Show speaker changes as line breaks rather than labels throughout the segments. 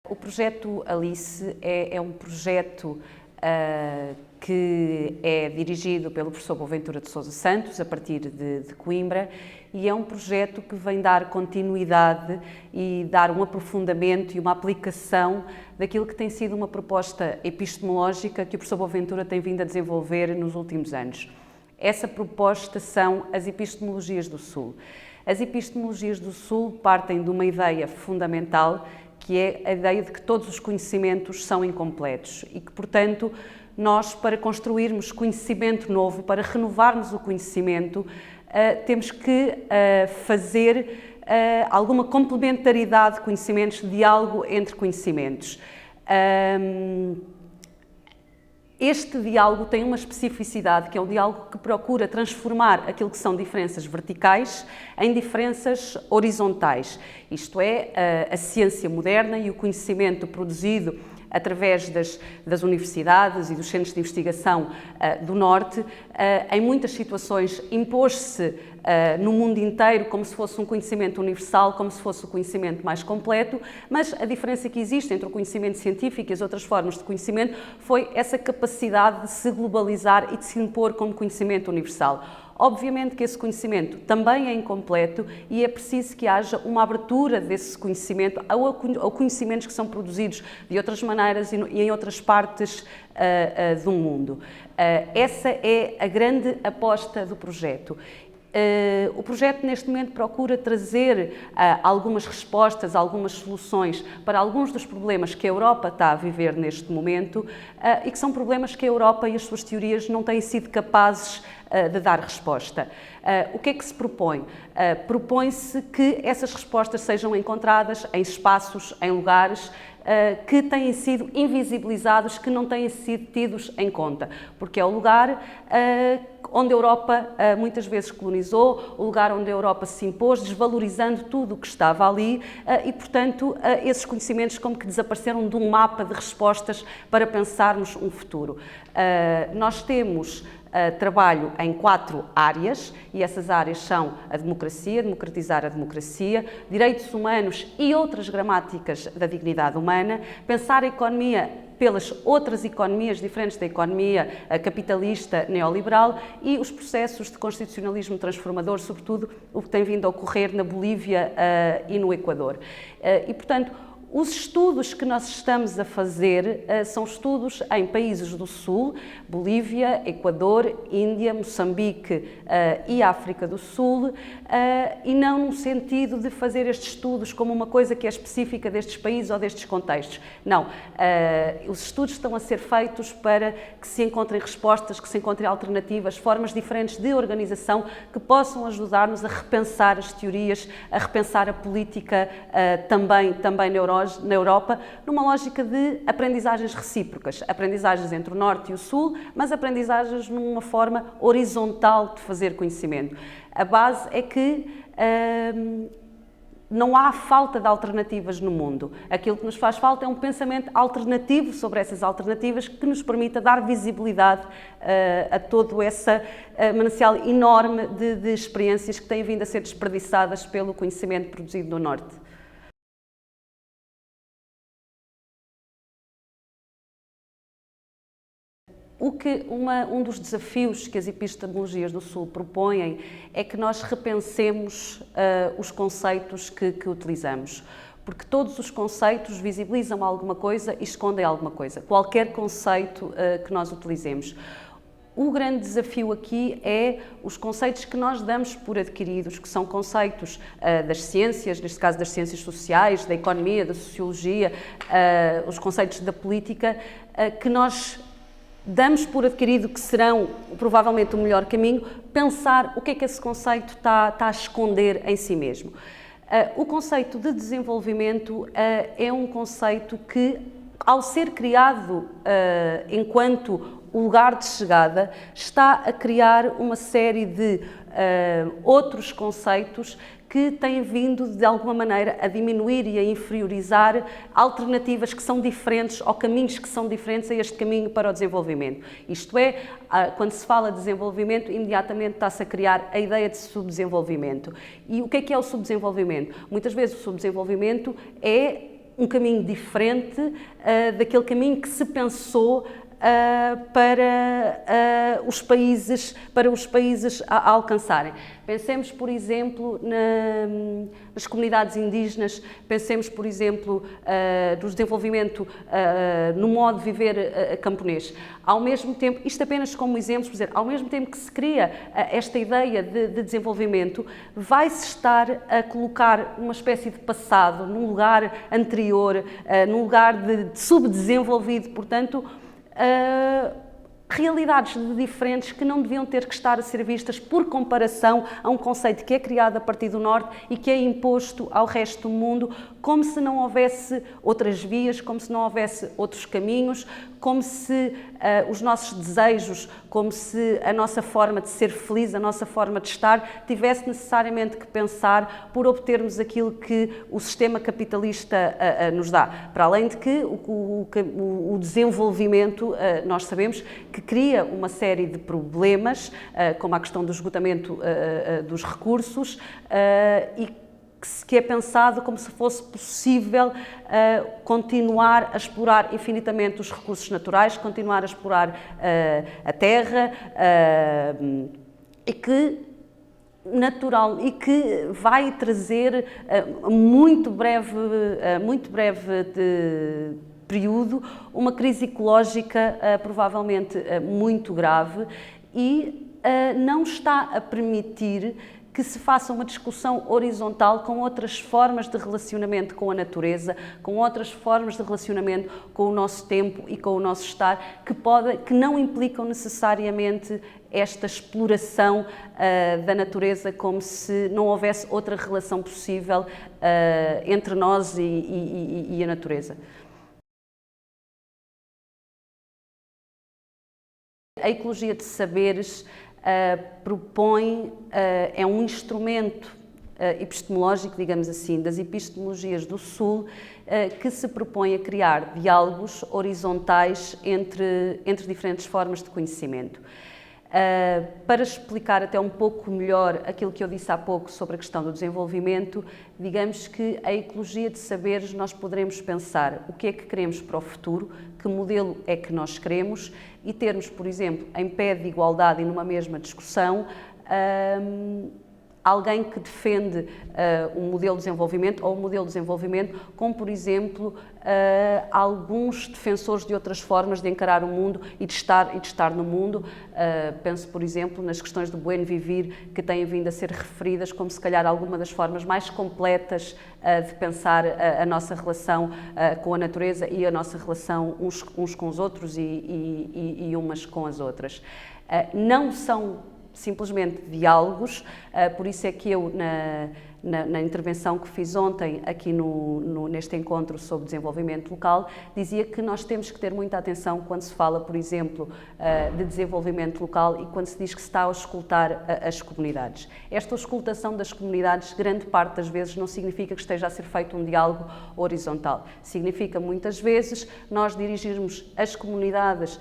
O projeto Alice é um projeto que é dirigido pelo professor Boaventura de Sousa Santos, a partir de Coimbra, e é um projeto que vem dar continuidade e dar um aprofundamento e uma aplicação daquilo que tem sido uma proposta epistemológica que o professor Boaventura tem vindo a desenvolver nos últimos anos. Essa proposta são as epistemologias do Sul. As epistemologias do Sul partem de uma ideia fundamental, que é a ideia de que todos os conhecimentos são incompletos e que, portanto, nós, para construirmos conhecimento novo, para renovarmos o conhecimento, temos que fazer alguma complementaridade de conhecimentos, diálogo entre conhecimentos. Este diálogo tem uma especificidade, que é um diálogo que procura transformar aquilo que são diferenças verticais em diferenças horizontais. Isto é, a ciência moderna e o conhecimento produzido através das universidades e dos centros de investigação do Norte, em muitas situações impôs-se no mundo inteiro como se fosse um conhecimento universal, como se fosse o conhecimento mais completo, mas a diferença que existe entre o conhecimento científico e as outras formas de conhecimento foi essa capacidade de se globalizar e de se impor como conhecimento universal. Obviamente que esse conhecimento também é incompleto e é preciso que haja uma abertura desse conhecimento a conhecimentos que são produzidos de outras maneiras e em outras partes do mundo. Essa é a grande aposta do projeto. O projeto, neste momento, procura trazer algumas respostas, algumas soluções para alguns dos problemas que a Europa está a viver neste momento e que são problemas que a Europa e as suas teorias não têm sido capazes de dar resposta. O que é que se propõe? Propõe-se que essas respostas sejam encontradas em espaços, em lugares que têm sido invisibilizados, que não têm sido tidos em conta, porque é o lugar onde a Europa muitas vezes colonizou, o lugar onde a Europa se impôs, desvalorizando tudo o que estava ali e, portanto, esses conhecimentos como que desapareceram de um mapa de respostas para pensarmos um futuro. Nós temos trabalho em 4 áreas e essas áreas são a democracia, democratizar a democracia, direitos humanos e outras gramáticas da dignidade humana, pensar a economia pelas outras economias diferentes da economia capitalista neoliberal e os processos de constitucionalismo transformador, sobretudo o que tem vindo a ocorrer na Bolívia e no Equador. E, portanto, os estudos que nós estamos a fazer são estudos em países do Sul, Bolívia, Equador, Índia, Moçambique e África do Sul, e não no sentido de fazer estes estudos como uma coisa que é específica destes países ou destes contextos. Não, os estudos estão a ser feitos para que se encontrem respostas, que se encontrem alternativas, formas diferentes de organização que possam ajudar-nos a repensar as teorias, a repensar a política também na Europa, numa lógica de aprendizagens recíprocas, aprendizagens entre o Norte e o Sul, mas aprendizagens numa forma horizontal de fazer conhecimento. A base é que não há falta de alternativas no mundo. Aquilo que nos faz falta é um pensamento alternativo sobre essas alternativas que nos permita dar visibilidade a todo esse manancial enorme de experiências que têm vindo a ser desperdiçadas pelo conhecimento produzido no Norte. Um dos desafios que as epistemologias do Sul propõem é que nós repensemos os conceitos que utilizamos, porque todos os conceitos visibilizam alguma coisa e escondem alguma coisa, qualquer conceito que nós utilizemos. O grande desafio aqui é os conceitos que nós damos por adquiridos, que são conceitos das ciências, neste caso das ciências sociais, da economia, da sociologia, os conceitos da política, que nós damos por adquirido que serão provavelmente o melhor caminho, pensar o que é que esse conceito está a esconder em si mesmo. O conceito de desenvolvimento é um conceito que, ao ser criado enquanto lugar de chegada, está a criar uma série de outros conceitos que têm vindo, de alguma maneira, a diminuir e a inferiorizar alternativas que são diferentes ou caminhos que são diferentes a este caminho para o desenvolvimento. Isto é, quando se fala de desenvolvimento, imediatamente está-se a criar a ideia de subdesenvolvimento. E o que é o subdesenvolvimento? Muitas vezes o subdesenvolvimento é um caminho diferente daquele caminho que se pensou para os países a alcançarem. Pensemos, por exemplo, nas comunidades indígenas, pensemos, por exemplo, no desenvolvimento, no modo de viver camponês. Ao mesmo tempo, isto apenas como exemplo, por dizer, ao mesmo tempo que se cria esta ideia de desenvolvimento, vai-se estar a colocar uma espécie de passado num lugar anterior, num lugar de subdesenvolvido, portanto, realidades diferentes que não deviam ter que estar a ser vistas por comparação a um conceito que é criado a partir do Norte e que é imposto ao resto do mundo, como se não houvesse outras vias, como se não houvesse outros caminhos, como se os nossos desejos, como se a nossa forma de ser feliz, a nossa forma de estar, tivesse necessariamente que pensar por obtermos aquilo que o sistema capitalista nos dá. Para além de que o desenvolvimento, nós sabemos que cria uma série de problemas, como a questão do esgotamento dos recursos, e que é pensado como se fosse possível continuar a explorar infinitamente os recursos naturais, continuar a explorar a terra, e que vai trazer muito breve período uma crise ecológica provavelmente muito grave e não está a permitir que se faça uma discussão horizontal com outras formas de relacionamento com a natureza, com outras formas de relacionamento com o nosso tempo e com o nosso estar, que não implicam necessariamente esta exploração da natureza, como se não houvesse outra relação possível entre nós e a natureza. A ecologia de saberes propõe, é um instrumento epistemológico, digamos assim, das epistemologias do Sul, que se propõe a criar diálogos horizontais entre diferentes formas de conhecimento. Para explicar até um pouco melhor aquilo que eu disse há pouco sobre a questão do desenvolvimento, digamos que a ecologia de saberes nós poderemos pensar o que é que queremos para o futuro, que modelo é que nós queremos e termos, por exemplo, em pé de igualdade e numa mesma discussão, alguém que defende um modelo de desenvolvimento ou um modelo de desenvolvimento, como por exemplo alguns defensores de outras formas de encarar o mundo e de estar no mundo. Penso, por exemplo, nas questões do buen vivir, que têm vindo a ser referidas como se calhar alguma das formas mais completas de pensar a nossa relação com a natureza e a nossa relação uns com os outros e umas com as outras. Não são simplesmente diálogos, por isso é que eu, na intervenção que fiz ontem aqui neste encontro sobre desenvolvimento local, dizia que nós temos que ter muita atenção quando se fala, por exemplo, de desenvolvimento local e quando se diz que se está a auscultar as comunidades. Esta auscultação das comunidades, grande parte das vezes, não significa que esteja a ser feito um diálogo horizontal. Significa, muitas vezes, nós dirigirmos as comunidades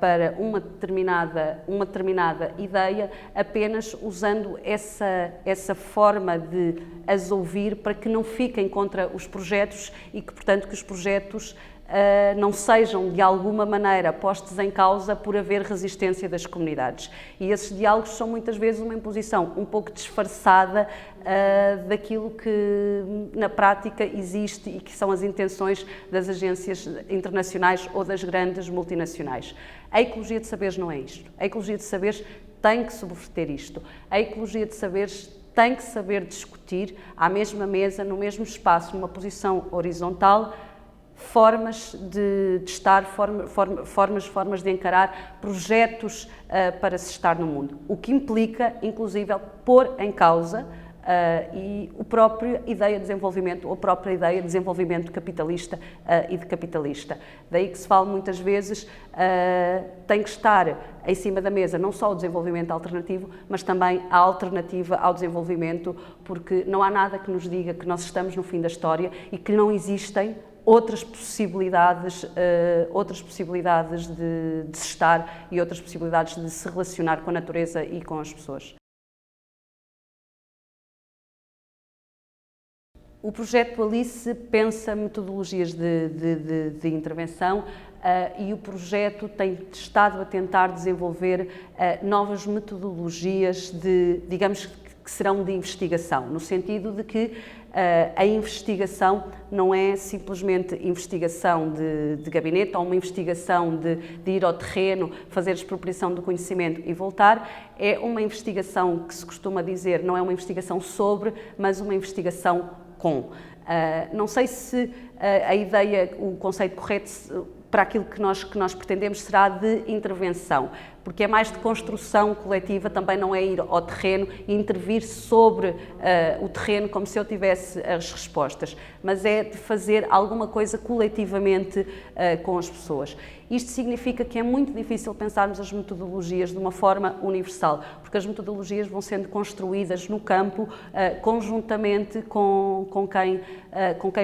para uma determinada ideia, apenas usando essa forma de as ouvir para que não fiquem contra os projetos e que, portanto, que os projetos não sejam de alguma maneira postos em causa por haver resistência das comunidades. E esses diálogos são muitas vezes uma imposição um pouco disfarçada daquilo que na prática existe e que são as intenções das agências internacionais ou das grandes multinacionais. A ecologia de saberes não é isto. A ecologia de saberes tem que subverter isto. A ecologia de saberes tem que saber discutir à mesma mesa, no mesmo espaço, numa posição horizontal, formas de estar, formas de encarar, projetos para se estar no mundo. O que implica, inclusive, pôr em causa e a própria ideia de desenvolvimento, ou a própria ideia de desenvolvimento capitalista e de capitalista. Daí que se fala muitas vezes, tem que estar em cima da mesa não só o desenvolvimento alternativo, mas também a alternativa ao desenvolvimento, porque não há nada que nos diga que nós estamos no fim da história e que não existem outras possibilidades de se estar e outras possibilidades de se relacionar com a natureza e com as pessoas. O projeto Alice pensa metodologias de intervenção e o projeto tem estado a tentar desenvolver novas metodologias digamos, que serão de investigação, no sentido de que a investigação não é simplesmente investigação de gabinete ou uma investigação de ir ao terreno, fazer expropriação do conhecimento e voltar. É uma investigação que se costuma dizer, não é uma investigação sobre, mas uma investigação com. Não sei se a ideia, o conceito correto para aquilo que nós pretendemos será de intervenção, porque é mais de construção coletiva, também não é ir ao terreno e intervir sobre o terreno como se eu tivesse as respostas, mas é de fazer alguma coisa coletivamente com as pessoas. Isto significa que é muito difícil pensarmos as metodologias de uma forma universal, porque as metodologias vão sendo construídas no campo conjuntamente com quem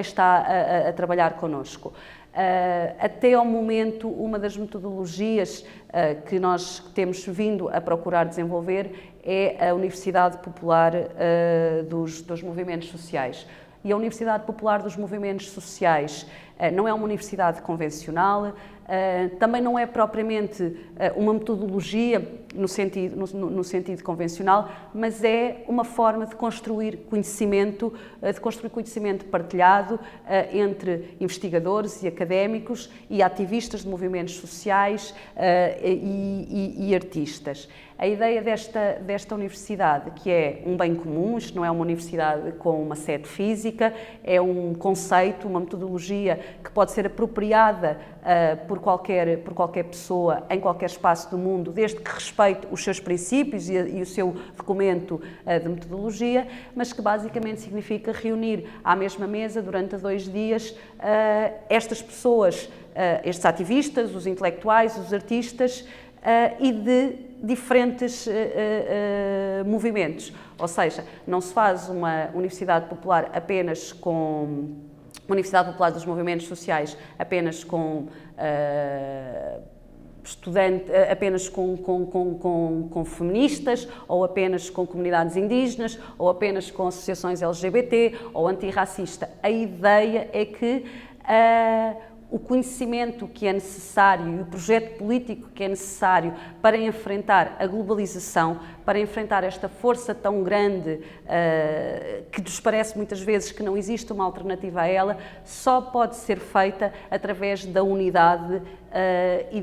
está a trabalhar connosco. Até ao momento, uma das metodologias que nós temos vindo a procurar desenvolver é a Universidade Popular dos Movimentos Sociais. E a Universidade Popular dos Movimentos Sociais não é uma universidade convencional, também não é propriamente uma metodologia no sentido convencional, mas é uma forma de construir conhecimento partilhado entre investigadores e académicos e ativistas de movimentos sociais e artistas. A ideia desta universidade, que é um bem comum, isto não é uma universidade com uma sede física, é um conceito, uma metodologia que pode ser apropriada por qualquer pessoa em qualquer espaço do mundo, desde que respeite os seus princípios e o seu documento de metodologia, mas que basicamente significa reunir à mesma mesa durante 2 dias estas pessoas, estes ativistas, os intelectuais, os artistas e de diferentes movimentos, ou seja, não se faz uma universidade popular apenas com uma Universidade Popular dos Movimentos Sociais apenas com apenas com feministas, ou apenas com comunidades indígenas, ou apenas com associações LGBT, ou antirracista. A ideia é que o conhecimento que é necessário e o projeto político que é necessário para enfrentar a globalização, para enfrentar esta força tão grande que nos parece muitas vezes que não existe uma alternativa a ela, só pode ser feita através da unidade e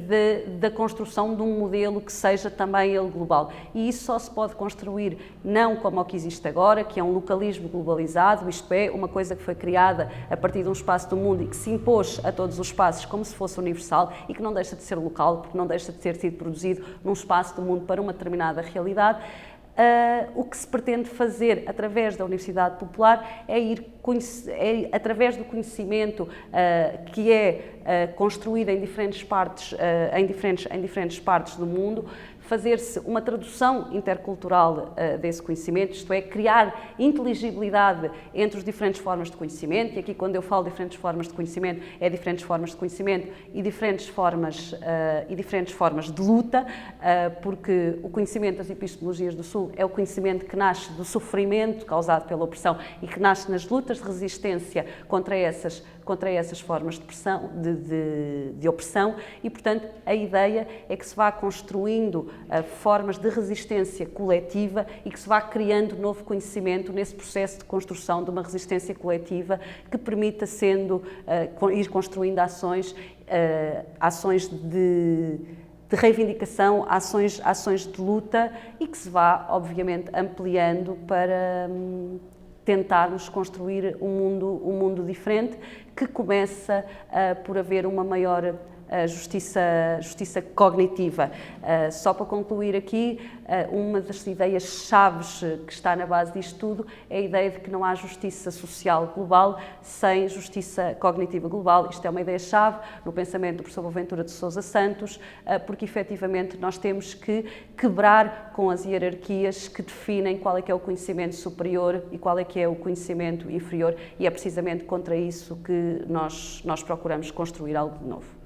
da construção de um modelo que seja também ele global. E isso só se pode construir não como o que existe agora, que é um localismo globalizado, isto é, uma coisa que foi criada a partir de um espaço do mundo e que se impôs a todos os espaços como se fosse universal e que não deixa de ser local, porque não deixa de ter sido produzido num espaço do mundo para uma determinada realidade. O que se pretende fazer através da Universidade Popular é através do conhecimento que é construído em diferentes partes do mundo, fazer-se uma tradução intercultural desse conhecimento, isto é, criar inteligibilidade entre as diferentes formas de conhecimento, e aqui quando eu falo de diferentes formas de conhecimento, é diferentes formas de conhecimento e diferentes formas de luta, porque o conhecimento das epistemologias do Sul é o conhecimento que nasce do sofrimento causado pela opressão e que nasce nas lutas de resistência contra essas formas de opressão e, portanto, a ideia é que se vá construindo formas de resistência coletiva e que se vá criando novo conhecimento nesse processo de construção de uma resistência coletiva que permita ir construindo ações de reivindicação, ações de luta e que se vá, obviamente, ampliando para tentarmos construir um mundo diferente que começa por haver uma maior justiça cognitiva. Só para concluir aqui, uma das ideias-chaves que está na base disto tudo é a ideia de que não há justiça social global sem justiça cognitiva global. Isto é uma ideia-chave no pensamento do professor Boaventura de Sousa Santos, porque efetivamente nós temos que quebrar com as hierarquias que definem qual é que é o conhecimento superior e qual é que é o conhecimento inferior, e é precisamente contra isso que nós procuramos construir algo de novo.